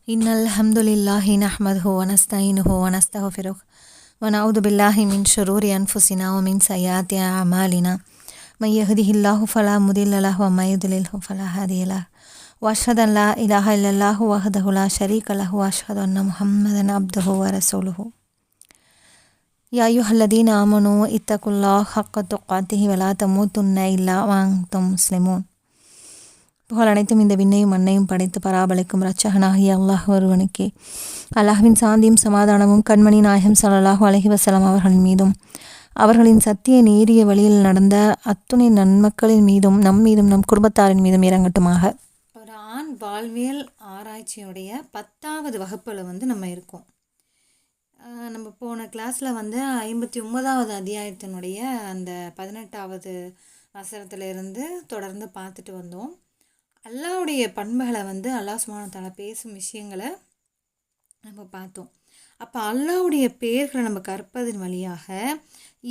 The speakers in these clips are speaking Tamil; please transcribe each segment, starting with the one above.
إن الحمد لله نحمده ونستعينه ونستغفره ونعوذ بالله من شرور أنفسنا ومن سيئات أعمالنا من يهده الله فلا مضل له ومن يضلله فلا هادي له وأشهد أن لا إله إلا الله وحده لا شريك له وأشهد أن محمدا عبده ورسوله يا أيها الذين آمنوا اتقوا الله حق تقاته ولا تموتن إلا وأنتم مسلمون. புகழ் அனைத்தும் இந்த விண்ணையும் மண்ணையும் படைத்து பராபலிக்கும் இரட்சகனாகிய அல்லாஹ் ஒருவனுக்கே. அல்லாஹ்வின் சாந்தியும் சமாதானமும் கண்மணி நாயகம் ஸல்லல்லாஹு அலைஹி வஸல்லம் அவர்களின் மீதும் அவர்களின் சத்திய நேரிய வழியில் நடந்த அத்துணை நன்மக்களின் மீதும் நம் மீதும் நம் குடும்பத்தாரின் மீதும் இறங்கட்டுமாக. ஒரு ஆண் வாழ்வியல் ஆராய்ச்சியுடைய 10வது வகுப்பில் நம்ம இருக்கோம். நம்ம போன கிளாஸில் 59வது அத்தியாயத்தினுடைய அந்த 18வது வசனத்திலிருந்து தொடர்ந்து பார்த்துட்டு வந்தோம். அல்லாஹ்வுடைய பண்புகளை அல்லாஹ் சுப்ஹானஹு வ தஆலா பேசும் விஷயங்களை நம்ம பார்த்தோம். அப்போ அல்லாஹ்வுடைய பெயர்களை நம்ம கற்பதன் வழியாக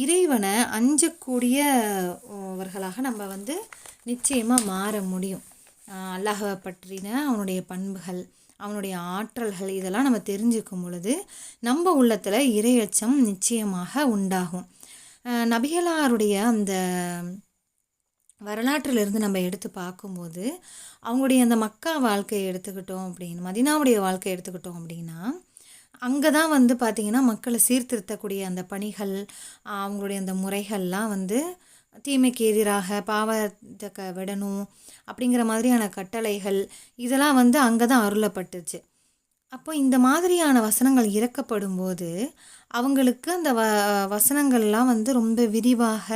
இறைவனை அஞ்சக்கூடியவர்களாக நம்ம நிச்சயமாக மாற முடியும். அல்லாஹ்வை பற்றின அவனுடைய பண்புகள், அவனுடைய ஆற்றல்கள் இதெல்லாம் நம்ம தெரிஞ்சுக்கும் பொழுது நம்ம உள்ளத்தில் இறையச்சம் நிச்சயமாக உண்டாகும். நபிகளாருடைய அந்த வரலாற்றிலிருந்து நம்ம எடுத்து பார்க்கும்போது அவங்களுடைய அந்த மக்கா வாழ்க்கையை எடுத்துக்கிட்டோம் அப்படின்னு, மதீனாவுடைய வாழ்க்கையை எடுத்துக்கிட்டோம் அப்படின்னா, அங்கே தான் பார்த்திங்கன்னா மக்களை சீர்திருத்தக்கூடிய அந்த பணிகள், அவங்களுடைய அந்த முறைகள்லாம் தீமைக்கு எதிராக பாவத்தை விடணும் அப்படிங்கிற மாதிரியான கட்டளைகள் இதெல்லாம் அங்கே தான் அருளப்பட்டுச்சு. அப்போ இந்த மாதிரியான வசனங்கள் இறக்கப்படும் போது அவங்களுக்கு அந்த வசனங்கள்லாம் ரொம்ப விரிவாக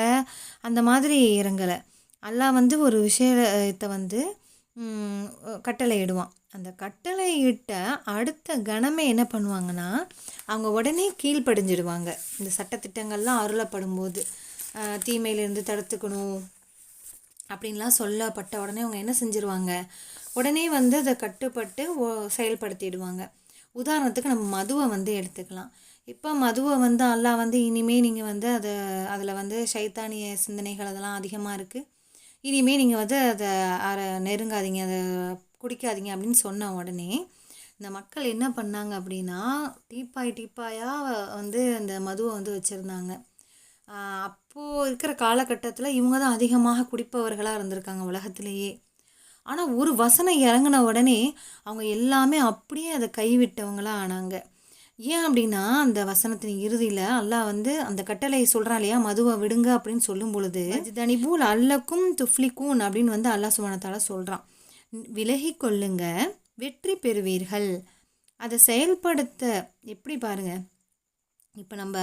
அந்த மாதிரி இறங்கலை. அல்லாஹ் ஒரு விஷயத்தை கட்டளை இடுவான். அந்த கட்டளை இட்ட அடுத்த கணமே என்ன பண்ணுவாங்கன்னா, அவங்க உடனே கீழ்ப்படிஞ்சிடுவாங்க. இந்த சட்டத்திட்டங்கள்லாம் அருளப்படும் போது தீமையிலேருந்து தடுத்துக்கணும் அப்படின்லாம் சொல்லப்பட்ட உடனே அவங்க என்ன செஞ்சிருவாங்க, உடனே அதை கட்டுப்பட்டு செயல்படுத்திடுவாங்க. உதாரணத்துக்கு நம்ம மதுவை எடுத்துக்கலாம். இப்போ மதுவை அல்லாஹ் இனிமேல் நீங்கள் அதில் சைத்தானிய சிந்தனைகள் அதெல்லாம் அதிகமாக இருக்குது, இனிமேல் நீங்கள் அதை நெருங்காதீங்க, அதை குடிக்காதீங்க அப்படின்னு சொன்ன உடனே இந்த மக்கள் என்ன பண்ணாங்க அப்படின்னா, டீப்பாயாக அந்த மதுவை வச்சுருந்தாங்க. அப்போது இருக்கிற காலகட்டத்தில் இவங்க தான் அதிகமாக குடிப்பவர்களாக இருந்திருக்காங்க உலகத்திலேயே. ஆனால் ஒரு வசனம் இறங்கின உடனே அவங்க எல்லாமே அப்படியே அதை கைவிட்டவங்களாக ஆனாங்க. ஏன் அப்படின்னா, அந்த வசனத்தின் இறுதியில் அல்லாஹ் அந்த கட்டளையை சொல்கிறான் இல்லையா, மதுவை விடுங்க அப்படின்னு சொல்லும் பொழுது தனிபூல் அல்லக்கும் துஃப்லிக்கூன் அப்படின்னு அல்லாஹ் சுப்ஹானஹு வ தஆலா சொல்கிறான். விலகி கொள்ளுங்க, வெற்றி பெறுவீர்கள். அதை செயல்படுத்த எப்படி பாருங்கள், இப்போ நம்ம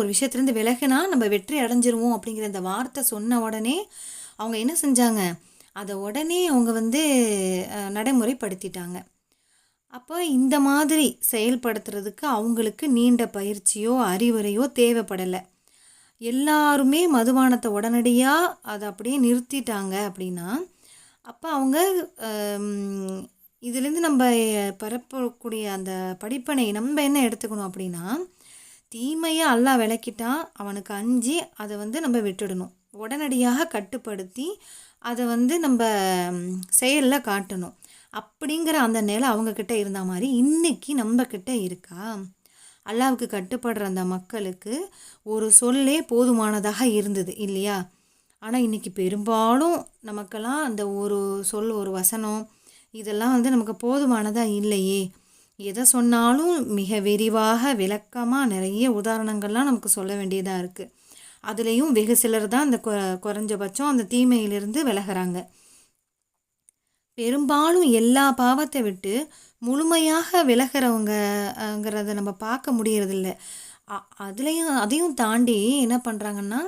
ஒரு விஷயத்துலேருந்து விலகினா நம்ம வெற்றி அடைஞ்சிருவோம் அப்படிங்கிற இந்த வார்த்தை சொன்ன உடனே அவங்க என்ன செஞ்சாங்க, அதை உடனே அவங்க நடைமுறைப்படுத்திட்டாங்க. அப்போ இந்த மாதிரி செயல்படுத்துறதுக்கு அவங்களுக்கு நீண்ட பயிற்சியோ அறிவுரையோ தேவைப்படலை. எல்லாருமே மதுபானத்தை உடனடியாக அதை அப்படியே நிறுத்திட்டாங்க அப்படின்னா, அப்போ அவங்க இதுலேருந்து நம்ம பரப்பக்கூடிய அந்த படிப்பனை நம்ம என்ன எடுத்துக்கணும் அப்படின்னா, தீமையை அல்லாஹ் விளக்கிட்டா அவனுக்கு அஞ்சி அதை நம்ம விட்டுடணும். உடனடியாக கட்டுப்படுத்தி அதை நம்ம செயலில் காட்டணும். அப்படிங்கிற அந்த நிலை அவங்கக்கிட்ட இருந்த மாதிரி இன்றைக்கி நம்மக்கிட்ட இருக்கா? அல்லாஹ்வுக்கு கட்டுப்படுற அந்த மக்களுக்கு ஒரு சொல்லே போதுமானதாக இருந்தது இல்லையா? ஆனால் இன்றைக்கி பெரும்பாலும் நமக்கெல்லாம் அந்த ஒரு சொல், ஒரு வசனம் இதெல்லாம் நமக்கு போதுமானதாக இல்லையே. எதை சொன்னாலும் மிக விரிவாக விளக்கமாக நிறைய உதாரணங்கள்லாம் நமக்கு சொல்ல வேண்டியதாக இருக்குது. அதுலேயும் வெகு சிலர் தான் அந்த குறைஞ்சபட்சம் அந்த தீமையிலிருந்து விலகிறாங்க. பெரும்பாலும் எல்லா பாவத்தை விட்டு முழுமையாக விலகிறவங்கிறத நம்ம பார்க்க முடியறதில்ல. அதையும் தாண்டி என்ன பண்ணுறாங்கன்னா,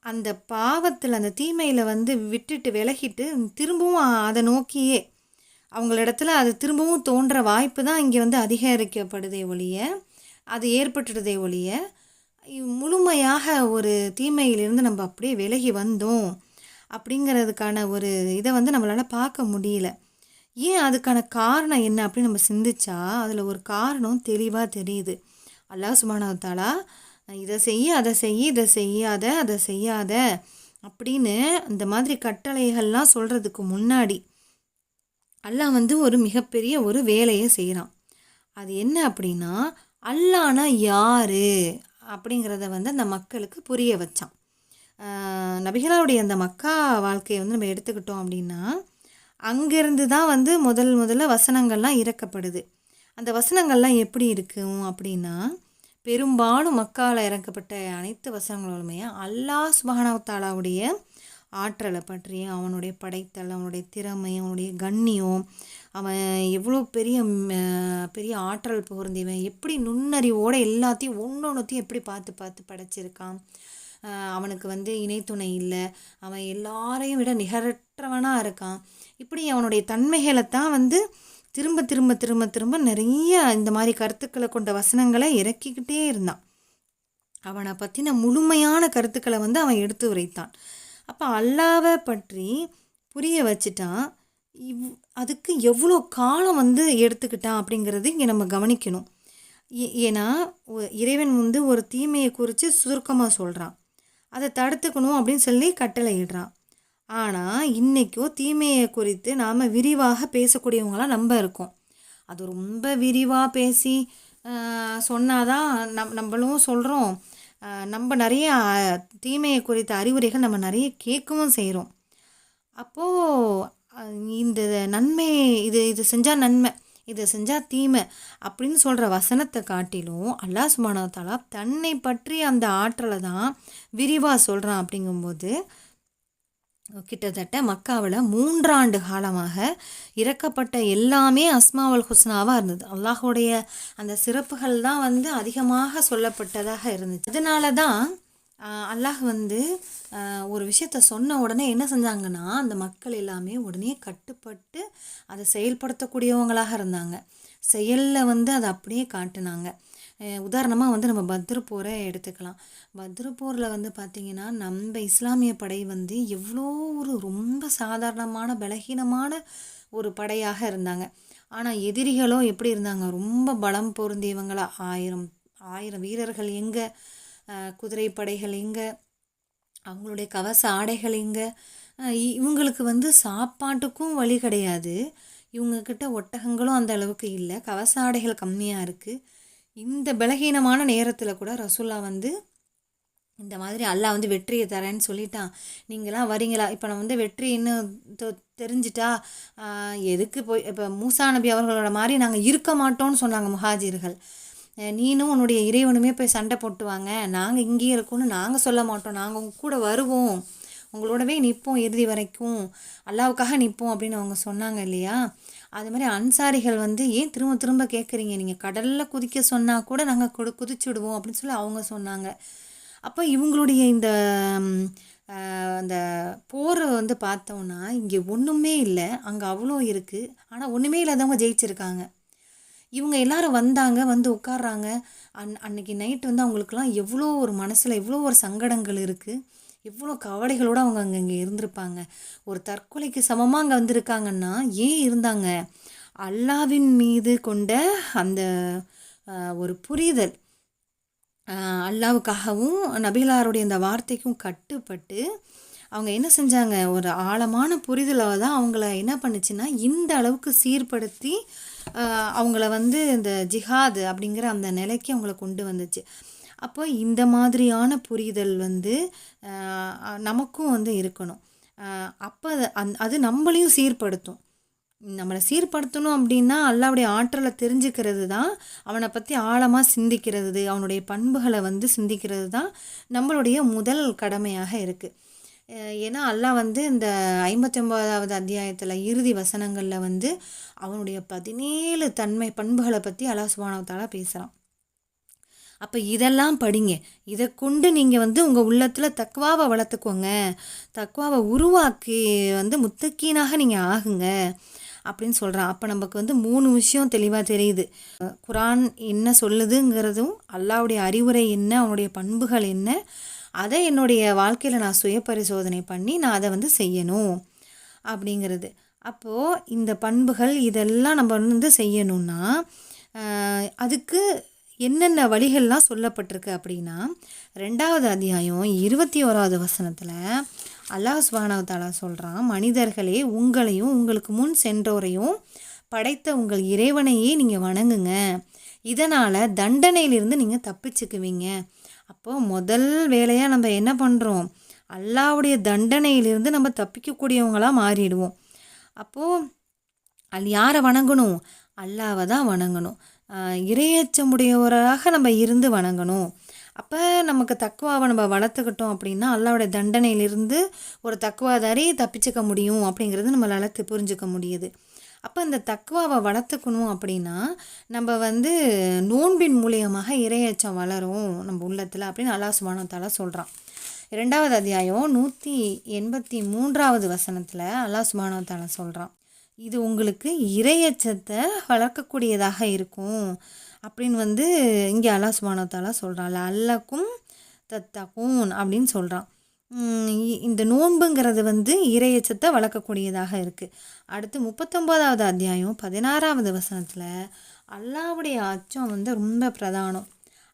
அந்த பாவத்தில் அந்த தீமையில் விட்டுட்டு விலகிட்டு திரும்பவும் அதை நோக்கியே அவங்களிடத்துல அது திரும்பவும் தோன்ற வாய்ப்பு தான் இங்கே அதிகரிக்கப்படுதே ஒழிய, அது ஏற்பட்டுடுதே ஒழிய, முழுமையாக ஒரு தீமையிலிருந்து நம்ம அப்படியே விலகி வந்தோம் அப்படிங்கிறதுக்கான ஒரு இதை நம்மளால் பார்க்க முடியல. ஏன், அதுக்கான காரணம் என்ன அப்படின்னு நம்ம சிந்திச்சா அதில் ஒரு காரணம் தெளிவாக தெரியுது. அல்லாஹ் சுப்ஹானஹு வ தஆலா இதை செய்ய, அதை செய்ய, இதை செய்யாத, அதை செய்யாத அப்படின்னு இந்த மாதிரி கட்டளைகள்லாம் சொல்கிறதுக்கு முன்னாடி அல்லாஹ் ஒரு மிகப்பெரிய ஒரு வேலையை செய்கிறான். அது என்ன அப்படின்னா, அல்லாஹ்னா யாரு அப்படிங்கிறத வந்து அந்த மக்களுக்கு புரிய வச்சான். நபிகளாருடைய அந்த மக்கா வாழ்க்கையை வந்து நம்ம எடுத்துக்கிட்டோம் அப்படின்னா, அங்கேருந்து தான் வந்து முதல்ல வசனங்கள்லாம் இறக்கப்படுது. அந்த வசனங்கள்லாம் எப்படி இருக்கும் அப்படின்னா, பெரும்பாலும் மக்கால இறக்கப்பட்ட அனைத்து வசனங்களுமே அல்லாஹ் சுப்ஹானஹு வ தஆலாவுடைய ஆற்றலை பற்றி, அவனுடைய படைத்தல், அவனுடைய திறமை, அவனுடைய கண்ணியம், அவன் எவ்வளோ பெரிய ஆற்றல் பொருந்தியவன், எப்படி நுண்ணறிவோட எல்லாத்தையும் ஒன்னொன்னுத்தையும் எப்படி பார்த்து பார்த்து படைச்சிருக்கான், அவனுக்கு வந்து இணைத்துணை இல்லை, அவன் எல்லாரையும் விட நிகரற்றவனாக இருக்கான். இப்படி அவனுடைய தன்மைகளைத்தான் வந்து திரும்ப திரும்ப திரும்ப திரும்ப நிறைய இந்த மாதிரி கருத்துக்களை கொண்ட வசனங்களை இறக்கிக்கிட்டே இருந்தான். அவனை பற்றின முழுமையான கருத்துக்களை வந்து அவன் எடுத்து உரைத்தான். அப்போ அல்லாவை பற்றி புரிய வச்சுட்டான். இவ் அதுக்கு எவ்வளோ காலம் வந்து எடுத்துக்கிட்டான் அப்படிங்கிறது இங்கே நம்ம கவனிக்கணும். ஏன்னா இறைவன் வந்து ஒரு தீமையை குறித்து சுருக்கமாக சொல்கிறான், அதை தடுத்துக்கணும் அப்படின்னு சொல்லி கட்டளை இடுறான். ஆனால் இன்றைக்கோ தீமையை குறித்து நாம் விரிவாக பேசக்கூடியவங்களாம் நம்ம இருக்கோம். அது ரொம்ப விரிவாக பேசி சொன்னாதான் நம்மளும் சொல்கிறோம். நம்ம நிறைய தீமையை குறித்த அறிவுரைகள் நம்ம நிறைய கேட்கவும் செய்கிறோம். அப்போது இந்த நன்மை இது செஞ்சால் நன்மை, இதை செஞ்சால் தீமை அப்படின்னு சொல்கிற வசனத்தை காட்டிலும் அல்லாஹ் சுப்ஹானஹு வ தஆலா தன்னை பற்றி அந்த ஆற்றலை தான் விரிவாக சொல்கிறான். அப்படிங்கும்போது கிட்டத்தட்ட மக்காவில் 3 ஆண்டு காலமாக இறக்கப்பட்ட எல்லாமே அஸ்மாவுல் ஹுஸ்னாவாக இருந்தது. அல்லாஹுடைய அந்த சிறப்புகள் தான் வந்து அதிகமாக சொல்லப்பட்டதாக இருந்துச்சு. அதனால தான் அல்லாஹ் வந்து ஒரு விஷயத்த சொன்ன உடனே என்ன செஞ்சாங்கன்னா, அந்த மக்கள் எல்லாமே உடனே கட்டுப்பட்டு அதை செயல்படுத்தக்கூடியவங்களாக இருந்தாங்க. செயலில் வந்து அதை அப்படியே காட்டுனாங்க. உதாரணமாக வந்து நம்ம பத்ர் போரை எடுத்துக்கலாம். பத்ர் போரில் வந்து பார்த்திங்கன்னா, நம்ம இஸ்லாமிய படை வந்து எவ்வளோ ஒரு ரொம்ப சாதாரணமான பலகீனமான ஒரு படையாக இருந்தாங்க. ஆனால் எதிரிகளோ எப்படி இருந்தாங்க, ரொம்ப பலம் பொருந்தியவங்களா, 1000 வீரர்கள் எங்கே, குதிரை படைகள் எங்கே, அவங்களுடைய கவச ஆடைகள் எங்கே, இவங்களுக்கு வந்து சாப்பாட்டுக்கும் வழி கிடையாது. இவங்கக்கிட்ட ஒட்டகங்களும் அந்த அளவுக்கு இல்லை, கவச ஆடைகள் கம்மியாக இருக்குது. இந்த பலகீனமான நேரத்தில் கூட ரசூல்லா வந்து இந்த மாதிரி அல்லாஹ் வந்து வெற்றியை தரேன்னு சொல்லிட்டான், நீங்களாம் வரீங்களா? இப்போ நான் வந்து வெற்றி இன்னும் தெரிஞ்சிட்டா எதுக்கு போய், இப்போ மூசா நபி அவர்களோட மாதிரி நாங்கள் இருக்க மாட்டோம்னு சொன்னாங்க முஹாஜிர்கள். நீனும் உன்னுடைய இறைவனுமே போய் சண்டை போட்டுவாங்க, நாங்கள் இங்கேயே இருக்கோன்னு நாங்கள் சொல்ல மாட்டோம், நாங்கள் உங்க கூட வருவோம், உங்களோடவே நிற்போம், இறுதி வரைக்கும் அல்லாவுக்காக நிற்போம் அப்படின்னு அவங்க சொன்னாங்க இல்லையா? அது மாதிரி அன்சாரிகள் வந்து ஏன் திரும்ப திரும்ப கேட்குறீங்க, நீங்கள் கடலில் குதிக்க சொன்னால் கூட நாங்கள் குதிச்சுடுவோம் அப்படின்னு சொல்லி அவங்க சொன்னாங்க. அப்போ இவங்களுடைய இந்த அந்த போரை வந்து பார்த்தோன்னா இங்கே ஒன்றுமே இல்லை, அங்கே அவ்வளோ இருக்குது, ஆனால் ஒன்றுமே இல்லாதவங்க ஜெயிச்சிருக்காங்க. இவங்க எல்லாரும் வந்தாங்க, வந்து உட்கார்றாங்க. அன்னைக்கு நைட் வந்து அவங்களுக்குலாம் எவ்வளோ ஒரு மனசில் எவ்வளோ ஒரு சங்கடங்கள் இருக்குது, எவ்வளோ கவலைகளோடு அவங்க அங்கே இருந்திருப்பாங்க. ஒரு தற்கொலைக்கு சமமாக அங்கே வந்திருக்காங்கன்னா ஏன் இருந்தாங்க, அல்லாவின் மீது கொண்ட அந்த ஒரு புரிதல், அல்லாவுக்காகவும் நபிகளாருடைய அந்த வார்த்தைக்கும் கட்டுப்பட்டு அவங்க என்ன செஞ்சாங்க, ஒரு ஆழமான புரிதலை தான் அவங்கள என்ன பண்ணுச்சுன்னா இந்த அளவுக்கு சீர்படுத்தி அவங்கள வந்து இந்த ஜிஹாத் அப்படிங்கிற அந்த நிலைக்கு அவங்கள கொண்டு வந்துச்சு. அப்போ இந்த மாதிரியான புரிதல் வந்து நமக்கும் வந்து இருக்கணும். அப்போ அது நம்மளையும் சீர்படுத்தும். நம்மளை சீர்படுத்தணும் அப்படின்னா அல்லாவுடைய ஆற்றலை தெரிஞ்சுக்கிறது தான், அவனை பற்றி ஆழமாக சிந்திக்கிறது, அவனுடைய பண்புகளை வந்து சிந்திக்கிறது தான் நம்மளுடைய முதல் கடமையாக இருக்குது. ஏன்னா அல்லாஹ் வந்து இந்த 59வது அத்தியாயத்தில் இறுதி வசனங்களில் வந்து அவனுடைய 17 பண்புகளை பற்றி அல்லாஹ் சுப்ஹானஹு வ தஆலா பேசுகிறான். அப்போ இதெல்லாம் படிங்க, இதை கொண்டு நீங்கள் வந்து உங்கள் உள்ளத்தில் தக்வாவை வளர்த்துக்கோங்க, தக்வாவை உருவாக்கி வந்து முத்தக்கீனாக நீங்கள் ஆகுங்க அப்படின்னு சொல்கிறான். அப்போ நமக்கு வந்து 3 விஷயம் தெளிவாக தெரியுது. குரான் என்ன சொல்லுதுங்கிறதும், அல்லாஹ்வுடைய அறிவுரை என்ன, அவனுடைய பண்புகள் என்ன, அதை என்னுடைய வாழ்க்கையில் நான் சுய பரிசோதனை பண்ணி நான் அதை வந்து செய்யணும் அப்படிங்கிறது. அப்போது இந்த பண்புகள் இதெல்லாம் நம்ம வந்து செய்யணும்னா அதுக்கு என்னென்ன வழிகள்லாம் சொல்லப்பட்டிருக்கு அப்படின்னா, 2வது அத்தியாயம் 21வது வசனத்தில் அல்லாஹ் சுப்ஹானஹு வ தஆலா சொல்கிறான், மனிதர்களே, உங்களையும் உங்களுக்கு முன் சென்றோரையும் படைத்த உங்கள் இறைவனையே நீங்கள் வணங்குங்க. இதனால் தண்டனையிலிருந்து நீங்கள் தப்பிச்சுக்குவீங்க. அப்போது முதல் வேலையாக நம்ம என்ன பண்ணுறோம்? அல்லாஹ்வுடைய தண்டனையிலிருந்து நம்ம தப்பிக்கக்கூடியவங்களாக மாறிடுவோம். அப்போது யாரை வணங்கணும்? அல்லாவை தான் வணங்கணும். இறையச்சமுடையவராக நம்ம இருந்து வணங்கணும். அப்போ நமக்கு தக்குவாவை நம்ம வளர்த்துக்கிட்டோம் அப்படின்னா அல்லாஹ்வுடைய தண்டனையிலிருந்து ஒரு தக்குவாதாரி தப்பிச்சுக்க முடியும் அப்படிங்கிறது நம்மளால் புரிஞ்சுக்க முடியுது. அப்போ இந்த தக்குவாவை வளர்த்துக்கணும் அப்படின்னா நம்ம நோன்பின் மூலியமாக இறையச்சம் வளரும் நம்ம உள்ளத்தில் அப்படின்னு அல்லாஹ் சுப்ஹானஹு வ தஆலா சொல்கிறான். 2வது அத்தியாயம் 183வது வசனத்தில் அல்லாஹ் சுப்ஹானஹு வ தஆலா சொல்கிறான், இது உங்களுக்கு இறையச்சத்தை வளர்க்கக்கூடியதாக இருக்கும் அப்படின்னு இங்கே அல்லாஹ் சுப்ஹானஹு வ தஆலா சொல்கிறான். லஅல்லக்கும் தத்தகூன் அப்படின்னு சொல்கிறான். இந்த நோன்புங்கிறது இறையச்சத்தை வளர்க்கக்கூடியதாக இருக்குது. அடுத்து 39வது அத்தியாயம் 16வது வசனத்தில் அல்லாஹ்வுடைய அச்சம் ரொம்ப பிரதானம்.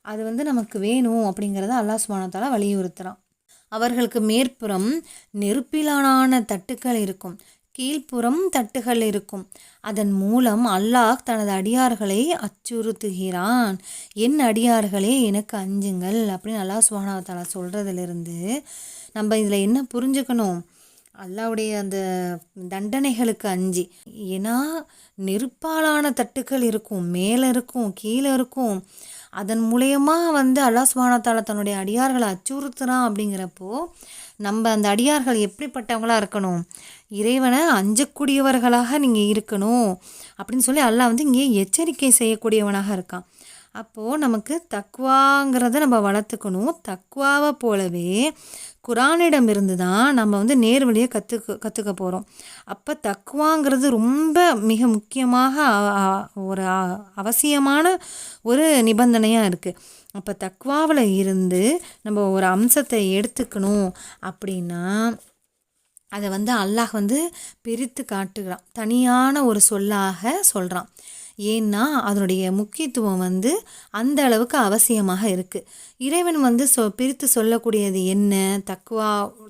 அது நமக்கு வேணும் அப்படிங்கிறத அல்லாஹ் சுப்ஹானஹு வ தஆலா வலியுறுத்துகிறான். அவர்களுக்கு மேற்புறம் நெருப்பிலான தட்டுக்கள் இருக்கும், கீழ்ப்புறம் தட்டுகள் இருக்கும். அதன் மூலம் அல்லாஹ் தனது அடியார்களை அச்சுறுத்துகிறான். என் அடியார்களே எனக்கு அஞ்சுங்கள் அப்படின்னு அல்லாஹ் சுப்ஹானஹு வ தஆலா சொல்கிறதுலேருந்து நம்ம இதில் என்ன புரிஞ்சுக்கணும்? அல்லாஹ்வுடைய அந்த தண்டனைகளுக்கு அஞ்சி. ஏன்னா நெருப்பாலான தட்டுக்கள் இருக்கும், மேலே இருக்கும், கீழே இருக்கும். அதன் மூலயமா அல்லாஹ் சுப்ஹானஹு வ தஆலா தன்னுடைய அடியார்களை அச்சுறுத்துறான். அப்படிங்கிறப்போ நம்ம அந்த அடியார்கள் எப்படிப்பட்டவங்களாக இருக்கணும்? இறைவனை அஞ்சக்கூடியவர்களாக நீங்கள் இருக்கணும் அப்படின்னு சொல்லி அல்லாஹ் இங்கே எச்சரிக்கை செய்யக்கூடியவனாக இருக்கான். அப்போது நமக்கு தக்வாங்கிறத நம்ம வளர்த்துக்கணும். தக்வாவை போலவே குரானிடம் இருந்து தான் நம்ம நேர்வழியை கற்றுக்க போகிறோம். அப்போ தக்வாங்கிறது ரொம்ப மிக முக்கியமாக ஒரு அவசியமான ஒரு நிபந்தனையாக இருக்குது. அப்போ தக்வாவில் இருந்து நம்ம ஒரு அம்சத்தை எடுத்துக்கணும் அப்படின்னா அதை அல்லாஹ் பிரித்து காட்டுகிறான், தனியான ஒரு சொல்லாக சொல்கிறான். ஏன்னா அதனுடைய முக்கியத்துவம் அந்த அளவுக்கு அவசியமாக இருக்குது. இறைவன் பிரித்து சொல்லக்கூடியது என்ன?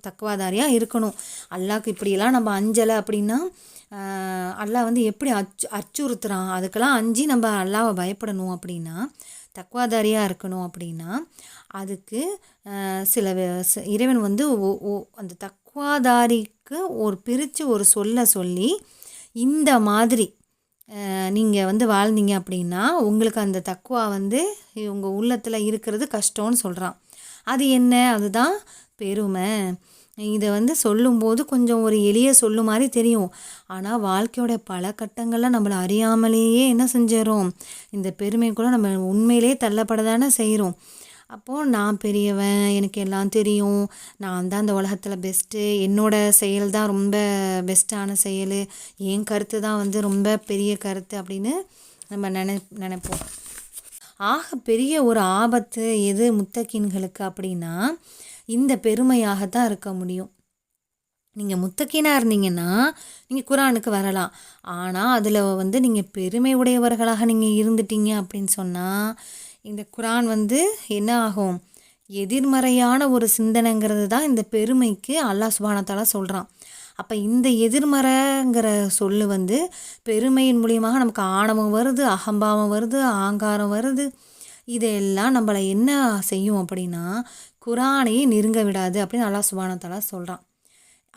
தக்குவாதாரியாக இருக்கணும். அல்லாஹ்க்கு இப்படியெல்லாம் நம்ம அஞ்சலை அப்படின்னா அல்லாஹ் எப்படி அச்சுறுத்துறான், அதுக்கெல்லாம் அஞ்சி நம்ம அல்லாஹ்வை பயப்படணும் அப்படின்னா, தக்குவாதாரியாக இருக்கணும் அப்படின்னா அதுக்கு சில இறைவன் அந்த தக்குவாதாரிக்கு ஒரு பிரித்து ஒரு சொல்லி இந்த மாதிரி நீங்கள் வாழ்ந்தீங்க அப்படின்னா உங்களுக்கு அந்த தக்குவா உங்கள் உள்ளத்தில் இருக்கிறது கஷ்டம்னு சொல்கிறான். அது என்ன? அதுதான் பெருமை. இதை சொல்லும்போது கொஞ்சம் ஒரு எளிய சொல்லு மாதிரி தெரியும். ஆனால் வாழ்க்கையோட பல கட்டங்களில் நம்மளை அறியாமலேயே என்ன செஞ்சிடறோம்? இந்த பெருமைக்குள்ளே நம்ம உண்மையிலே தள்ளப்பட தானே செய்கிறோம். அப்போது நான் பெரியவன், எனக்கு எல்லாம் தெரியும், நான் தான் இந்த உலகத்தில் பெஸ்ட்டு, என்னோடய செயல் தான் ரொம்ப பெஸ்ட்டான செயல், என் கருத்து தான் ரொம்ப பெரிய கருத்து அப்படின்னு நம்ம நினைப்போம். ஆக பெரிய ஒரு ஆபத்து எது முத்தகீன்களுக்கு அப்படின்னா இந்த பெருமையாக தான் இருக்க முடியும். நீங்கள் முத்தகீனாக இருந்தீங்கன்னா நீங்கள் குரானுக்கு வரலாம். ஆனால் அதில் நீங்கள் பெருமை உடையவர்களாக நீங்கள் இருந்துட்டீங்க அப்படின்னு சொன்னால் இந்த குரான் என்ன ஆகும்? எதிர்மறையான ஒரு சிந்தனைங்கிறது தான் இந்த பெருமைக்கு அல்லாஹ் சுப்ஹானஹு வ தஆலா சொல்கிறான். அப்போ இந்த எதிர்மறைங்கிற சொல்லு பெருமையின் மூலியமாக நமக்கு ஆணவம் வருது, அகம்பாவம் வருது, ஆங்காரம் வருது. இதெல்லாம் நம்மளை என்ன செய்யும் அப்படின்னா குரானையே நெருங்க விடாது அப்படின்னு அல்லாஹ் சுப்ஹானஹு வ தஆலா சொல்கிறான்.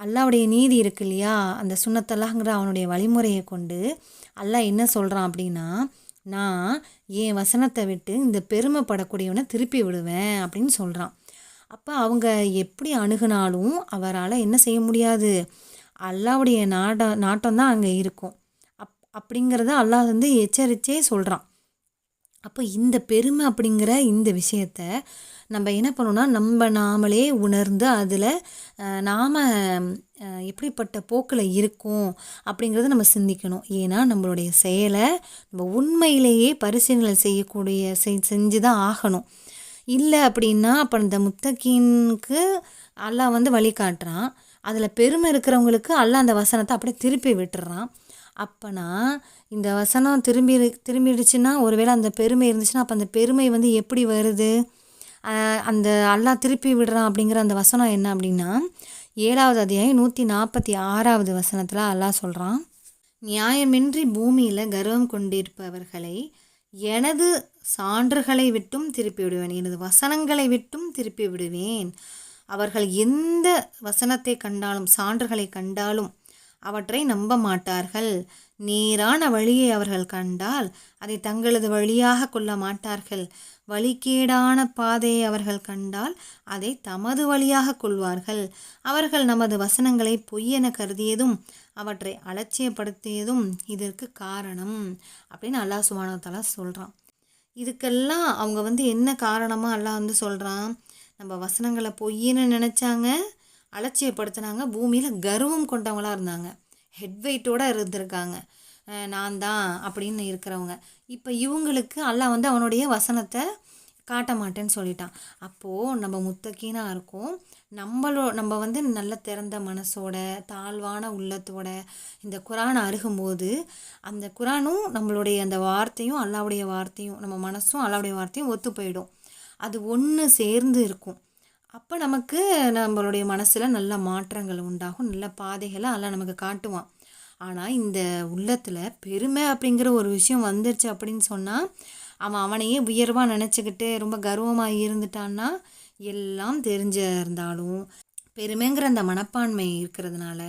அல்லாஹ்வுடைய நீதி இருக்கு இல்லையா, அந்த சுன்னத்தல்லாஹ்ங்கிற அவனுடைய வழிமுறையை கொண்டு அல்லாஹ் என்ன சொல்கிறான் அப்படின்னா, நான் என் வசனத்தை விட்டு இந்த பெருமைப்படக்கூடியவனை திருப்பி விடுவேன் அப்படின்னு சொல்கிறான். அப்போ அவங்க எப்படி அணுகுனாலும் அவரால் என்ன செய்ய முடியாது? அல்லாஹ்வுடைய நாட்டம் தான் அங்கே இருக்கும். அப்படிங்கிறத அல்லாஹ் எச்சரித்தே சொல்கிறான். அப்போ இந்த பெருமை அப்படிங்கிற இந்த விஷயத்த நம்ம என்ன பண்ணணும்னா நம்ம நாமளே உணர்ந்து அதில் நாம் எப்படிப்பட்ட போக்கில் இருக்கும் அப்படிங்கிறத நம்ம சிந்திக்கணும். ஏன்னா நம்மளுடைய செயலை நம்ம உண்மையிலேயே பரிசீலனை செஞ்சு தான் ஆகணும். இல்லை அப்படின்னா அப்போ இந்த முத்தகீனுக்கு அல்லாஹ் வழிகாட்டுறான், அதில் பெருமை இருக்கிறவங்களுக்கு அல்லாஹ் அந்த வசனத்தை அப்படியே திருப்பி விட்டுறான். அப்போனா இந்த வசனம் திரும்பிடுச்சுன்னா ஒருவேளை அந்த பெருமை இருந்துச்சுன்னா அப்போ அந்த பெருமை எப்படி வருது? அந்த அல்லாஹ் திருப்பி விடுறான் அப்படிங்கிற அந்த வசனம் என்ன அப்படின்னா 7வது அத்தியாயம் 146வது வசனத்தில் அல்லாஹ் சொல்கிறான், நியாயமின்றி பூமியில் கர்வம் கொண்டிருப்பவர்களை எனது சான்றுகளை விட்டும் திருப்பி விடுவேன், எனது வசனங்களை விட்டும் திருப்பி விடுவேன். அவர்கள் எந்த வசனத்தை கண்டாலும் சான்றுகளை கண்டாலும் அவற்றை நம்ப மாட்டார்கள். நேரான வழியை அவர்கள் கண்டால் அதை தங்களது வழியாக கொள்ள மாட்டார்கள். வழிகேடான பாதையை அவர்கள் கண்டால் அதை தமது வழியாக கொள்வார்கள். அவர்கள் நமது வசனங்களை பொய்யென கருதியதும் அவற்றை அலட்சியப்படுத்தியதும் இதற்கு காரணம் அப்படின்னு அல்லாஹ் சுப்ஹானஹு வ தஆலா சொல்கிறான். இதுக்கெல்லாம் அவங்க என்ன காரணமாக அல்லாஹ் சொல்கிறான், நம்ம வசனங்களை பொய்ன்னு நினச்சாங்க, அலட்சியப்படுத்தினாங்க, பூமியில் கர்வம் கொண்டவங்களாக இருந்தாங்க, ஹெட் வெயிட்டோடு இருந்திருக்காங்க, நான் தான் அப்படின்னு இருக்கிறவங்க. இப்போ இவங்களுக்கு அல்லாஹ் அவனுடைய வசனத்தை காட்ட மாட்டேன்னு சொல்லிட்டான். அப்போது நம்ம முத்தக்கீனாக இருக்கோம், நம்ம நல்ல திறந்த மனசோட தாழ்வான உள்ளத்தோட இந்த குரானை அருகும்போது அந்த குரானும் நம்மளுடைய அந்த வார்த்தையும் அல்லாஹ்வுடைய வார்த்தையும் நம்ம மனசும் அல்லாஹ்வுடைய வார்த்தையும் ஒத்து போயிடும். அது ஒன்று சேர்ந்து இருக்கும். அப்போ நமக்கு நம்மளுடைய மனசில் நல்ல மாற்றங்கள் உண்டாகும், நல்ல பாதைகளை அல்லாஹ் நமக்கு காட்டுவான். ஆனால் இந்த உள்ளத்தில் பெருமை அப்படிங்கிற ஒரு விஷயம் வந்துருச்சு அப்படின்னு சொன்னால் அவனையே உயர்வாக நினச்சிக்கிட்டு ரொம்ப கர்வமாக இருந்துட்டான்னா எல்லாம் தெரிஞ்சிருந்தாலும் பெருமைங்கிற அந்த மனப்பான்மை இருக்கிறதுனால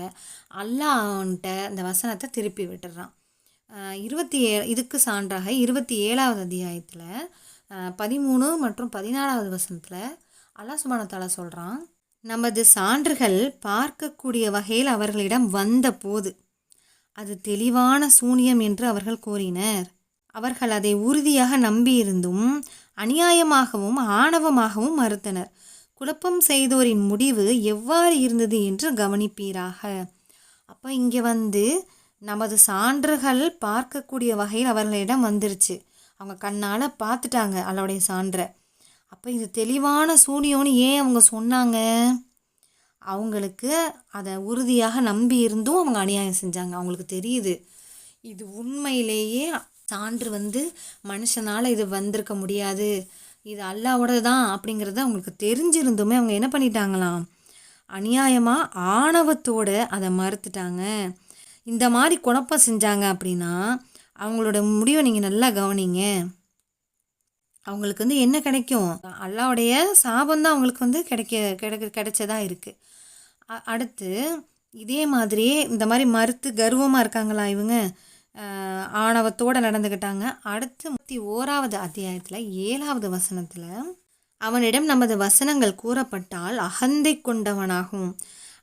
அல்லாஹ் அவன்கிட்ட அந்த வசனத்தை திருப்பி விட்டுறான். 27 இதுக்கு சான்றாக 27வது அத்தியாயத்தில் 13 மற்றும் 14வது வசனத்தில் அல்லாஹ் சுப்ஹானஹு வ தஆலா சொல்கிறான், நமது சான்றுகள் பார்க்கக்கூடிய வகையில் அவர்களிடம் வந்த போது அது தெளிவான சூனியம் என்று அவர்கள் கூறினர். அவர்கள் அதை உறுதியாக நம்பியிருந்தும் அநியாயமாகவும் ஆணவமாகவும் மறுத்தனர். குழப்பம் செய்தோரின் முடிவு எவ்வாறு இருந்தது என்று கவனிப்பீராக. அப்போ இங்கே நமது சான்றுகள் பார்க்கக்கூடிய வகையில் அவர்களிடம் வந்துருச்சு, அவங்க கண்ணால் பார்த்துட்டாங்க அல்லாஹ்வுடைய சான்றை. அப்போ இது தெளிவான சூனியம்னு ஏன் அவங்க சொன்னாங்க? அவங்களுக்கு அதை உறுதியாக நம்பி இருந்தும் அவங்க அநியாயம் செஞ்சாங்க. அவங்களுக்கு தெரியுது இது உண்மையிலேயே சான்று மனுஷனால் இது வந்திருக்க முடியாது, இது அல்லாஹ்வோட தான் அப்படிங்கிறத அவங்களுக்கு தெரிஞ்சிருந்துமே அவங்க என்ன பண்ணிட்டாங்களாம், அநியாயமாக ஆணவத்தோடு அதை மறுத்துட்டாங்க. இந்த மாதிரி குழப்பம் செஞ்சாங்க அப்படின்னா அவங்களோட முடிவை நீங்கள் நல்லா கவனிங்க. அவங்களுக்கு என்ன கிடைக்கும்? அல்லாஹ்வுடைய சாபந்தான் அவங்களுக்கு கிடைச்சதா இருக்குது. அடுத்து இதே மாதிரியே இந்த மாதிரி மறுத்து கர்வமாக இருக்காங்களா இவங்க, ஆணவத்தோடு நடந்துக்கிட்டாங்க. அடுத்து 31வது அத்தியாயத்தில் 7வது வசனத்தில் அவனிடம் நமது வசனங்கள் கூறப்பட்டால் அகந்தை கொண்டவனாகவும்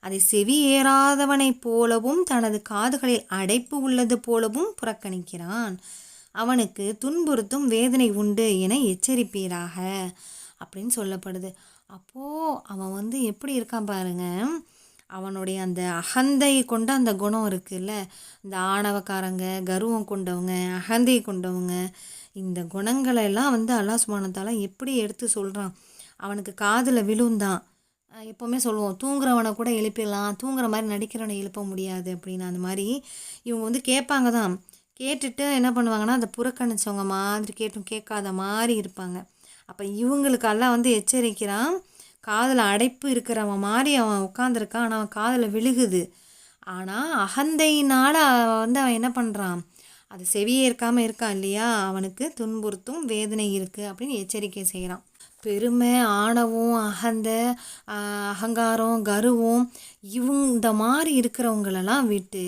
அதை செவி ஏறாதவனைப் போலவும் தனது காதுகளில் அடைப்பு உள்ளது போலவும் புறக்கணிக்கிறான். அவனுக்கு துன்புறுத்தும் வேதனை உண்டு என எச்சரிப்பீராக அப்படின்னு சொல்லப்படுது. அப்போது அவன் எப்படி இருக்கான் பாருங்க, அவனுடைய அந்த அகந்தை கொண்ட அந்த குணம் இருக்குல்ல, இந்த ஆணவக்காரங்க, கர்வம் கொண்டவங்க, அகந்தை கொண்டவங்க, இந்த குணங்களெல்லாம் அல்லாஹ் சுப்ஹானஹு வ தஆலா எப்படி எடுத்து சொல்கிறான். அவனுக்கு காதில் விழுந்தான். எப்போவுமே சொல்லுவோம், தூங்குறவனை கூட எழுப்பிடலாம், தூங்குற மாதிரி நடிக்கிறவனை எழுப்ப முடியாது அப்படின்னு. அந்த மாதிரி இவங்க கேட்பாங்க தான், கேட்டுட்டு என்ன பண்ணுவாங்கன்னா அதை புறக்கணிச்சவங்க மாதிரி கேட்டும் கேட்காத மாதிரி இருப்பாங்க. அப்போ இவங்களுக்கு எல்லாம் எச்சரிக்கிறான், காதில் அடைப்பு இருக்கிறவன் மாதிரி அவன் உட்காந்துருக்கான், ஆனால் அவன் காதில் விழுகுது. ஆனால் அகந்தையினால் அவன் என்ன பண்ணுறான், அது செவியே இருக்காமல் இருக்கான் இல்லையா, அவனுக்கு துன்புறுத்தும் வேதனை இருக்குது அப்படின்னு எச்சரிக்கை செய்கிறான். பெருமை, ஆணவம், அகங்காரம், கர்வம் இந்த மாதிரி இருக்கிறவங்களெல்லாம் விட்டு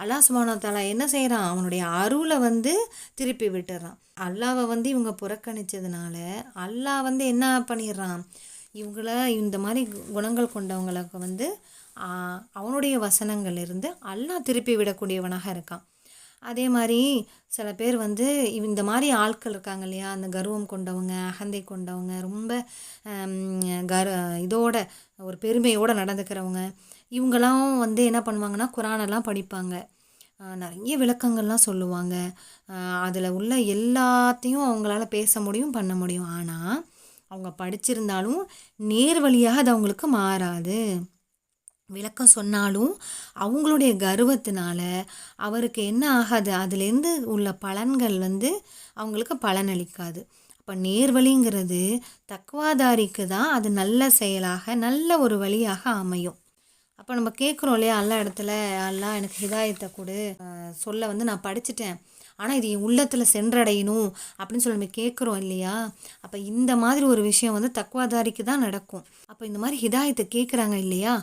அல்லாஹ் சுப்ஹானஹு வ தஆலா என்ன செய்கிறான், அவனுடைய அருளை திருப்பி விட்டுறான். அல்லாவை இவங்க புறக்கணித்ததுனால அல்லாஹ் என்ன பண்ணிடுறான், இவங்கள இந்த மாதிரி குணங்கள் கொண்டவங்களுக்கு அவனுடைய வசனங்கள்லேருந்து அல்லாஹ் திருப்பி விடக்கூடியவனாக இருக்கான். அதே மாதிரி சில பேர் இந்த மாதிரி ஆட்கள் இருக்காங்க இல்லையா, அந்த கர்வம் கொண்டவங்க, அகந்தை கொண்டவங்க, ரொம்ப இதோட ஒரு பெருமையோடு நடந்துக்கிறவங்க, இவங்களாம் என்ன பண்ணுவாங்கன்னா குரானெல்லாம் படிப்பாங்க, நிறைய விளக்கங்கள்லாம் சொல்லுவாங்க, அதில் உள்ள எல்லாத்தையும் அவங்களால பேச முடியும், பண்ண முடியும். ஆனால் அவங்க படிச்சிருந்தாலும் நேர் வழியாக அது அவங்களுக்கு மாறாது. விளக்கம் சொன்னாலும் அவங்களுடைய கர்வத்தினால அவருக்கு என்ன ஆகாது, அதுலேருந்து உள்ள பலன்கள் அவங்களுக்கு பலனளிக்காது. அப்போ நேர்வழிங்கிறது தக்வாதாரிக்கு தான் அது நல்ல செயலாக நல்ல ஒரு வழியாக அமையும். அப்போ நம்ம கேட்குறோம் இல்லையா, அல்லா இடத்துல, அல்லா எனக்கு ஹிதாயத்தை கொடு, சொல்ல வந்து நான் படிச்சுட்டேன், ஆனால் இது என் உள்ளத்தில் சென்றடையணும் அப்படின்னு சொல்லி நம்ம கேட்குறோம் இல்லையா. அப்போ இந்த மாதிரி ஒரு விஷயம் வந்து தக்வாதாரிக்கு தான் நடக்கும். அப்போ இந்த மாதிரி ஹிதாயத்தை கேட்குறாங்க இல்லையா,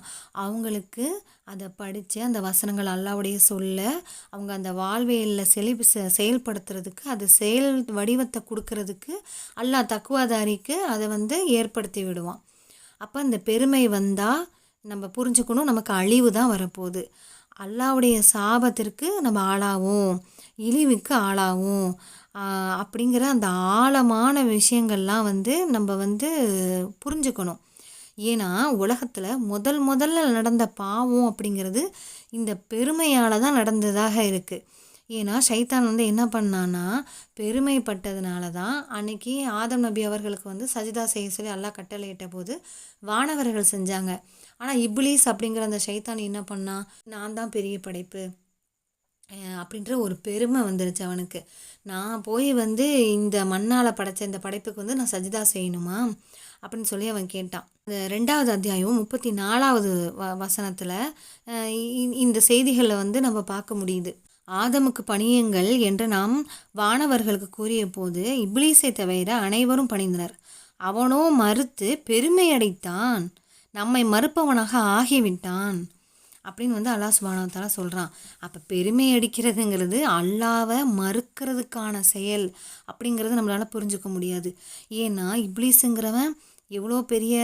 அவங்களுக்கு அதை படித்து அந்த வசனங்கள் அல்லாவுடைய சொல்ல அவங்க அந்த வாழ்வியலில் செயல்படுத்துறதுக்கு, அது செயல் வடிவத்தை கொடுக்கறதுக்கு அல்லாஹ் தக்குவாதாரிக்கு அதை வந்து ஏற்படுத்தி விடுவான். அப்போ இந்த பெருமை வந்தால் நம்ம புரிஞ்சுக்கணும், நமக்கு அழிவு தான் வரப்போகுது. அல்லாவுடைய சாபத்திற்கு நம்ம ஆளாகும், இழிவுக்கு ஆளாகும் அப்படிங்கிற அந்த ஆழமான விஷயங்கள்லாம் வந்து நம்ம வந்து புரிஞ்சுக்கணும். ஏன்னா உலகத்தில் முதல்ல நடந்த பாவம் அப்படிங்கிறது இந்த பெருமையால் தான் நடந்ததாக இருக்குது. ஏன்னா ஷைத்தான் வந்து என்ன பண்ணான்னா, பெருமைப்பட்டதுனால தான் அன்னைக்கு ஆதம் நபி அவர்களுக்கு வந்து சஜிதா செய்ய சொல்லி அல்லாஹ் கட்டளையிட்ட போது வானவர்கள் செஞ்சாங்க. ஆனால் இப்லீஸ் அப்படிங்கிற அந்த ஷைத்தான் என்ன பண்ணா, நான் தான் பெரிய படைப்பு அப்படின்ற ஒரு பெருமை வந்துருச்சு அவனுக்கு. நான் போய் வந்து இந்த மண்ணால் படைத்த இந்த படைப்புக்கு வந்து நான் சஜிதா செய்யணுமா அப்படின்னு சொல்லி அவன் கேட்டான். இந்த 2வது அத்தியாயம் 34வது வசனத்தில் இந்த செய்திகளை வந்து நம்ம பார்க்க முடியுது. ஆதமுக்கு பணியுங்கள் என்று நாம் வானவர்களுக்கு கூறிய போது இப்லீஸை தவிர அனைவரும் பணிந்தனர். அவனோ மறுத்து பெருமை அடைத்தான், நம்மை மறுப்பவனாக ஆகிவிட்டான் அப்படின்னு வந்து அல்லாஹ் சுப்ஹானஹு வ தஆலா சொல்கிறான். அப்போ பெருமை அடிக்கிறதுங்கிறது அல்லாவை மறுக்கிறதுக்கான செயல் அப்படிங்கிறது நம்மளால் புரிஞ்சுக்க முடியாது. ஏன்னா இப்லீஸுங்கிறவன் எவ்வளோ பெரிய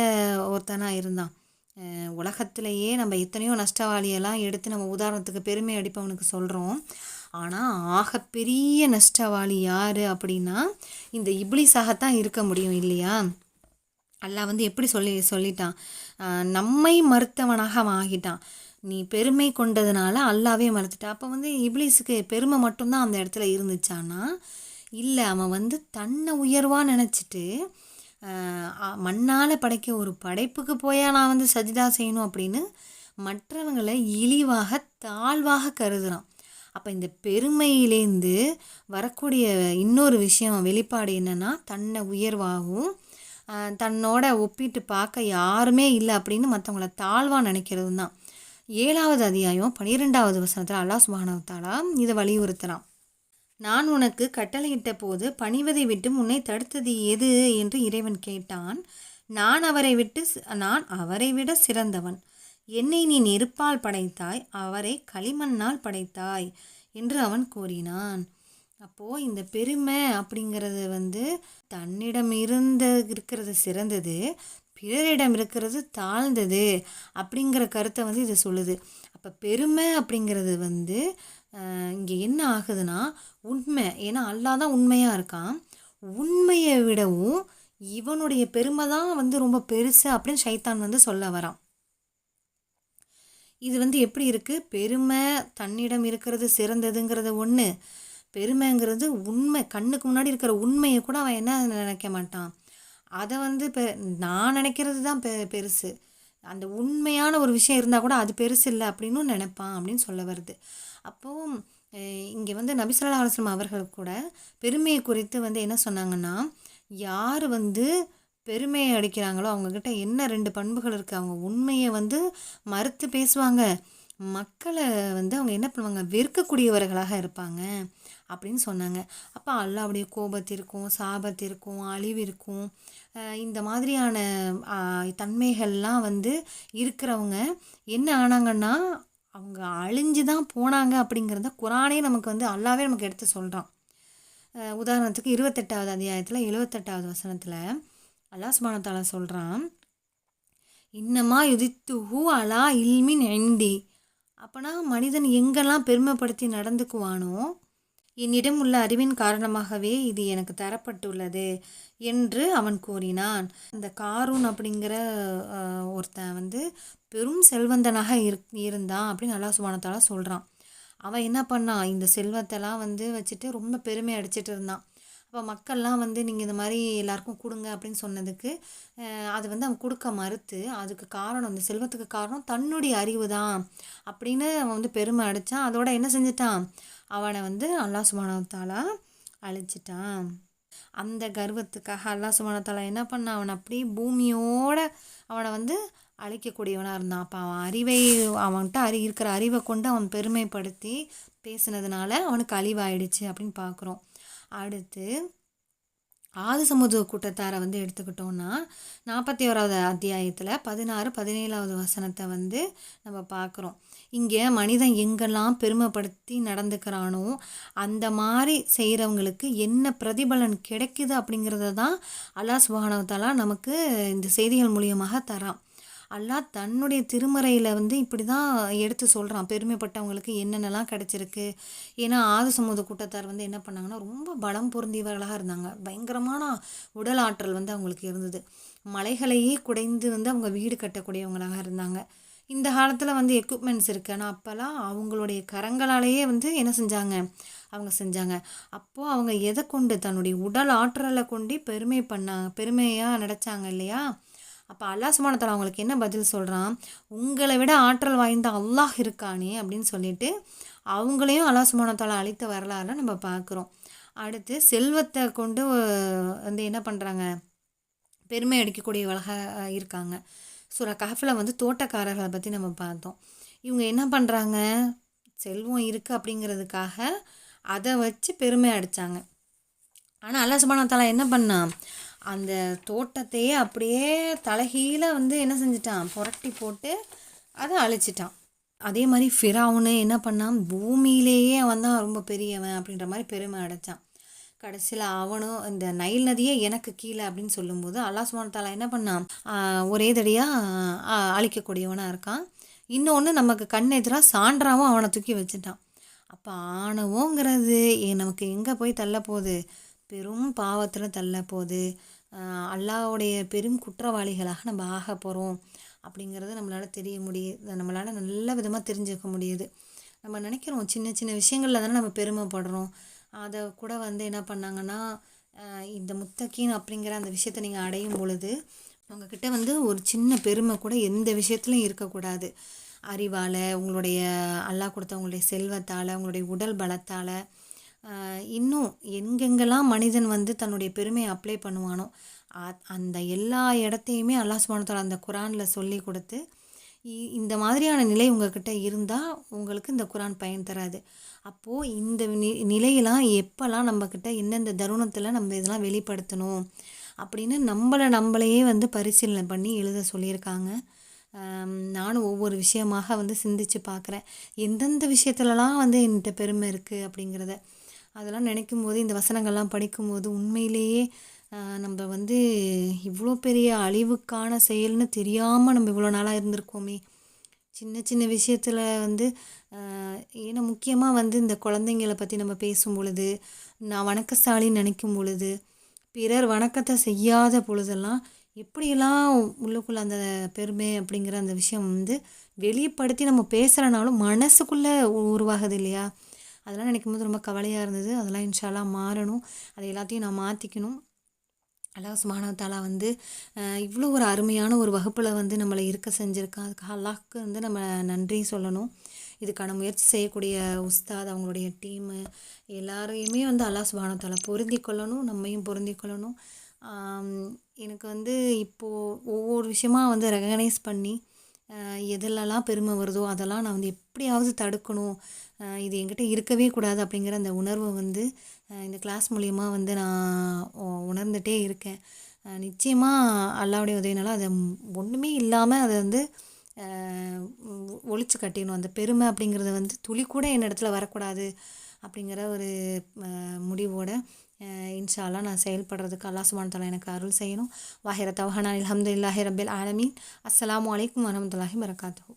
ஒருத்தனாக இருந்தான். உலகத்திலேயே நம்ம எத்தனையோ நஷ்டவாளியெல்லாம் எடுத்து நம்ம உதாரணத்துக்கு பெருமை அடிப்பவனுக்கு சொல்கிறோம். ஆனால் ஆகப்பெரிய நஷ்டவாளி யார் அப்படின்னா இந்த இப்லீஸாகத்தான் இருக்க முடியும் இல்லையா. அல்லாஹ் வந்து எப்படி சொல்லிட்டான், நம்மை மறுத்தவனாக அவன் ஆகிட்டான். நீ பெருமை கொண்டதுனால அல்லாவே மறுத்துட்டா. அப்போ வந்து இப்லீஸுக்கு பெருமை மட்டும்தான் அந்த இடத்துல இருந்துச்சானா இல்லை, அவன் வந்து தன்னை உயர்வாக நினச்சிட்டு மண்ணால் படைக்க ஒரு படைப்புக்கு போயா நான் வந்து சஜிதா செய்யணும் அப்படின்னு மற்றவங்களை இழிவாக தாழ்வாக கருதுகிறான். அப்போ இந்த பெருமையிலேருந்து வரக்கூடிய இன்னொரு விஷயம் வெளிப்பாடு என்னென்னா, தன்னை உயர்வாகவும் தன்னோட ஒப்பிட்டு பார்க்க யாருமே இல்லை அப்படின்னு மற்றவங்கள தாழ்வாக நினைக்கிறது தான். 7வது அத்தியாயம் 12வது வசனத்தில் அல்லாஹ் சுப்ஹானஹு வ தஆலா இதை வலியுறுத்தலாம். நான் உனக்கு கட்டளையிட்ட போது பணிவதை விட்டு உன்னை தடுத்தது எது என்று இறைவன் கேட்டான். நான் அவரை விட சிறந்தவன். என்னை நீ நெருப்பால் படைத்தாய், அவரை களிமண்ணால் படைத்தாய் என்று அவன் கூறினான். அப்போது இந்த பெருமை அப்படிங்கிறது வந்து தன்னிடம் இருக்கிறது சிறந்தது, பிறரிடம் இருக்கிறது தாழ்ந்தது அப்படிங்கிற கருத்தை வந்து இது சொல்லுது. அப்போ பெருமை அப்படிங்கிறது வந்து இங்கே என்ன ஆகுதுன்னா உண்மை. ஏன்னா அல்லாஹ் தான் உண்மையாக இருக்கான். உண்மையை விடவும் இவனுடைய பெருமை தான் வந்து ரொம்ப பெருசு அப்படின்னு ஷைத்தான் வந்து சொல்ல வரான். இது வந்து எப்படி இருக்குது, பெருமை தன்னிடம் இருக்கிறது சிறந்ததுங்கிறது ஒன்று, பெருமைங்கிறது உண்மை, கண்ணுக்கு முன்னாடி இருக்கிற உண்மையை கூட அவன் என்ன நினைக்க மாட்டான், அதை வந்து நான் நினைக்கிறது தான் பெருசு, அந்த உண்மையான ஒரு விஷயம் இருந்தால் கூட அது பெருசு இல்லை அப்படின்னு நினைப்பான் அப்படின்னு சொல்ல வருது. அப்போது இங்கே வந்து நபி ஸல்லல்லாஹு அலைஹி வஸல்லம் அவர்கள் கூட பெருமையை குறித்து வந்து என்ன சொன்னாங்கன்னா, யார் வந்து பெருமையை அடிக்கிறாங்களோ அவங்கக்கிட்ட என்ன 2 பண்புகள் இருக்குது. அவங்க உண்மையை வந்து மறுத்து பேசுவாங்க, மக்களை வந்து அவங்க என்ன பண்ணுவாங்க, வெறுக்கக்கூடியவர்களாக இருப்பாங்க அப்படின்னு சொன்னாங்க. அப்போ அல்லாஹ்வுடைய கோபத்திற்கும் சாபத்திற்கும் அழிவிற்கும் இந்த மாதிரியான தன்மைகள்லாம் வந்து இருக்கிறவங்க என்ன ஆனாங்கன்னா அவங்க அழிஞ்சு தான் போனாங்க அப்படிங்கிறத குரானே நமக்கு வந்து அல்லாவே நமக்கு எடுத்து சொல்கிறான். உதாரணத்துக்கு 28வது அத்தியாயத்தில் 78வது வசனத்தில் அல்லாஹ் சுப்ஹானஹு வ தஆலா சொல்கிறான், இன்னமா யுதித்துஹு அலா இல்மின் இன்டி. அப்போனா மனிதன் எங்கெல்லாம் பெருமைப்படுத்தி நடந்துக்குவானோ என்னிடம் உள்ள அறிவின் காரணமாகவே இது எனக்கு தரப்பட்டுள்ளது என்று அவன் கூறினான். அந்த காரூன் அப்படிங்கிற ஒருத்தன் வந்து பெரும் செல்வந்தனாக இருந்தான் அப்படின்னு அல்லாஹ் சுப்ஹானஹு வ தஆலா சொல்கிறான். அவன் என்ன பண்ணான், இந்த செல்வத்தெல்லாம் வந்து வச்சுட்டு ரொம்ப பெருமை அடிச்சிட்டு இருந்தான். அப்போ மக்கள்லாம் வந்து நீங்கள் இந்த மாதிரி எல்லாருக்கும் கொடுங்க அப்படின்னு சொன்னதுக்கு அது வந்து அவன் கொடுக்க மறுத்து, அதுக்கு காரணம் இந்த செல்வத்துக்கு காரணம் தன்னுடைய அறிவு தான் அப்படின்னு அவன் வந்து பெருமை அடித்தான். அதோட என்ன செஞ்சிட்டான், அவனை வந்து அல்லாஹ் சுப்ஹானஹு வ தஆலா அழிச்சிட்டான். அந்த கர்வத்துக்காக அல்லாஹ் சுப்ஹானஹு வ தஆலா என்ன பண்ணான், அவனை அப்படியே பூமியோட அவனை வந்து அழிக்கக்கூடியவனாக இருந்தான். அப்போ அவன் அறிவை அவன்கிட்ட இருக்கிற அறிவை கொண்டு அவன் பெருமைப்படுத்தி பேசுனதுனால அவனுக்கு அழிவாயிடுச்சு அப்படின்னு பார்க்குறோம். அடுத்து ஆதி சமூக கூட்டத்தாரை வந்து எடுத்துக்கிட்டோன்னா 41வது அத்தியாயத்தில் 16, 17வது வசனத்தை வந்து நம்ம பார்க்குறோம். இங்கே மனிதன் எங்கெல்லாம் பெருமைப்படுத்தி நடந்துக்கிறானோ அந்த மாதிரி செய்கிறவங்களுக்கு என்ன பிரதிபலன் கிடைக்குது அப்படிங்கிறத தான் அல்லாஹ் சுப்ஹானஹு வ தஆலா நமக்கு இந்த செய்திகள் மூலியமாக தரான். அல்லாஹ் தன்னுடைய திருமறையில் வந்து இப்படி தான் எடுத்து சொல்கிறான் பெருமைப்பட்டவங்களுக்கு என்னென்னலாம் கிடச்சிருக்கு. ஏன்னா ஆதி சமூக கூட்டத்தார் வந்து என்ன பண்ணாங்கன்னா ரொம்ப பலம் பொருந்தியவர்களாக இருந்தாங்க. பயங்கரமான உடல் ஆற்றல் வந்து அவங்களுக்கு இருந்தது. மலைகளையே குடைந்து வந்து அவங்க வீடு கட்டக்கூடியவங்களாக இருந்தாங்க. இந்த காலத்தில் வந்து எக்யூப்மெண்ட்ஸ் இருக்குது, ஆனால் அப்போல்லாம் அவங்களுடைய கரங்களாலேயே வந்து என்ன செஞ்சாங்க, அவங்க செஞ்சாங்க. அப்போது அவங்க எதை கொண்டு தன்னுடைய உடல் ஆற்றலை கொண்டு பெருமையாக நினச்சாங்க இல்லையா. அப்போ அல்லாஹ் சுப்ஹானஹு வ தஆலா அவங்களுக்கு என்ன பதில் சொல்கிறான், உங்களை விட ஆற்றல் வாய்ந்த அல்லாஹ் இருக்கானே அப்படின்னு சொல்லிட்டு அவங்களையும் அல்லாஹ் சுப்ஹானஹு வ தஆலா அளித்த வரலாறு நம்ம பார்க்குறோம். அடுத்து செல்வத்தை கொண்டு வந்து என்ன பண்ணுறாங்க, பெருமை அடிக்கக்கூடியவளாக இருக்காங்க. சூரா கஹ்ஃபில் வந்து தோட்டக்காரர்களை பற்றி நம்ம பார்த்தோம். இவங்க என்ன பண்ணுறாங்க, செல்வம் இருக்குது அப்படிங்கிறதுக்காக அதை வச்சு பெருமை அடித்தாங்க. ஆனால் அல்லாஹ் சுப்ஹானஹு வ தஆலா என்ன பண்ணான், அந்த தோட்டத்தையே அப்படியே தலைகீழ வந்து என்ன செஞ்சிட்டான், புரட்டி போட்டு அதை அழிச்சிட்டான். அதே மாதிரி ஃபிரௌன் என்ன பண்ணான், பூமியிலேயே அவன் தான் ரொம்ப பெரியவன் அப்படின்ற மாதிரி பெருமை அடைச்சான். கடைசியில் அவனும் இந்த நைல் நதியே எனக்கு கீழே அப்படின்னு சொல்லும்போது அல்லாஹ் சுப்ஹானஹு வ தஆலா என்ன பண்ணான், ஒரே தடியாக அழிக்கக்கூடியவனாக இருக்கான். இன்னொன்று நமக்கு கண் எதிராக சான்றாவும் அவனை தூக்கி வச்சுட்டான். அப்போ ஆணவங்கிறது நமக்கு எங்கே போய் தள்ள போகுது, பெரும் பாவத்தில் தள்ள போகுது. அல்லாஹ்வுடைய பெரும் குற்றவாளிகளாக நம்ம ஆக போகிறோம் அப்படிங்கிறது நம்மளால் தெரிய முடியுது, நம்மளால் நல்ல விதமாக தெரிஞ்சுக்க முடியுது. நம்ம நினைக்கிறோம் சின்ன சின்ன விஷயங்களில் தானே நம்ம பெருமைப்படுறோம். அதை கூட வந்து என்ன பண்ணாங்கன்னா, இந்த முத்தகீன் அப்படிங்கிற அந்த விஷயத்தை நீங்கள் அடையும் பொழுது உங்ககிட்ட வந்து ஒரு சின்ன பெருமை கூட எந்த விஷயத்துலையும் இருக்கக்கூடாது. அறிவால், உங்களுடைய அல்லாஹ் கொடுத்த உங்களுடைய செல்வத்தால், உங்களுடைய உடல் பலத்தால், இன்னும் எங்கெங்கெல்லாம் மனிதன் வந்து தன்னுடைய பெருமையை அப்ளை பண்ணுவானோ அந்த எல்லா இடத்தையுமே அல்லாஹ் சுப்ஹானஹு வ தஆலா அந்த குரானில் சொல்லி கொடுத்து, இந்த மாதிரியான நிலை உங்கள்கிட்ட இருந்தால் உங்களுக்கு இந்த குரான் பயன் தராது. அப்போது இந்த நிலையெல்லாம் எப்போல்லாம் நம்மக்கிட்ட எந்தெந்த தருணத்தில் நம்ம இதெல்லாம் வெளிப்படுத்தணும் அப்படின்னு நம்மளையே வந்து பரிசீலனை பண்ணி எழுத சொல்லியிருக்காங்க. நானும் ஒவ்வொரு விஷயமாக வந்து சிந்திச்சு பார்க்குறேன், எந்தெந்த விஷயத்துலலாம் வந்து என்கிட்ட பெருமை இருக்குது அப்படிங்கிறத. அதெல்லாம் நினைக்கும் போது, இந்த வசனங்கள்லாம் படிக்கும்போது உண்மையிலேயே நம்ம வந்து இவ்வளோ பெரிய அழிவுக்கான செயல்னு தெரியாமல் நம்ம இவ்வளோ நாளாக இருந்திருக்கோமே. சின்ன சின்ன விஷயத்தில் வந்து ஏன்னா முக்கியமாக வந்து இந்த குழந்தைங்களை பற்றி நம்ம பேசும் பொழுது, நான் வணக்கசாலின்னு நினைக்கும் பொழுது, பிறர் வணக்கத்தை செய்யாத பொழுதெல்லாம் எப்படியெல்லாம் உள்ளுக்குள்ளே அந்த பெருமை அப்படிங்கிற அந்த விஷயம் வந்து வெளிப்படுத்தி நம்ம பேசுகிறனாலும் மனசுக்குள்ளே உருவாகுது இல்லையா. அதெல்லாம் நினைக்கும் போது ரொம்ப கவலையாக இருந்தது. அதெல்லாம் இன்ஷா அல்லாஹ் மாறணும். அதை எல்லாத்தையும் நான் மாற்றிக்கணும். அல்லாஹ் சுப்ஹானஹு வ தஆலா வந்து இவ்வளோ ஒரு அருமையான ஒரு வகுப்பில் வந்து நம்மளை இருக்க செஞ்சுருக்கான். அதுக்காக அல்லாஹ்க்கு வந்து நம்ம நன்றி சொல்லணும். இதுக்கான முயற்சி செய்யக்கூடிய உஸ்தாத், அவங்களுடைய டீமு எல்லாரையுமே வந்து அல்லாஹ் சுப்ஹானஹு வ தஆலா பொருந்தி கொள்ளணும், நம்மையும் பொருந்தி கொள்ளணும். எனக்கு வந்து இப்போது ஒவ்வொரு விஷயமா வந்து ரெகனைஸ் பண்ணி எதிலெல்லாம் பெருமை வருதோ அதெல்லாம் நான் வந்து எப்படியாவது தடுக்கணும், இது என்கிட்ட இருக்கவே கூடாது அப்படிங்கிற அந்த உணர்வை வந்து இந்த கிளாஸ் மூலிமா வந்து நான் உணர்ந்துகிட்டே இருக்கேன். நிச்சயமாக அல்லாஹ்வுடைய உதவினால அதை ஒன்றுமே இல்லாமல் அதை வந்து ஒழிச்சு கட்டிடணும். அந்த பெருமை அப்படிங்கிறத வந்து துளி கூட என்னிடத்துல வரக்கூடாது அப்படிங்கிற ஒரு முடிவோட இன்ஷா அல்லாஹ் நான் செயல்படுறதுக்கு அல்லாஹ் சுப்ஹானஹு வ தஆலா எனக்கு அருள் செய்யணும். வாஹிர தவ்ஹானா அல்ஹம்துலில்லாஹி ரப்பில் ஆலமீன். அஸ்ஸலாமு அலைக்கும் வரஹ்மத்துல்லாஹி வபரகாத்துஹு.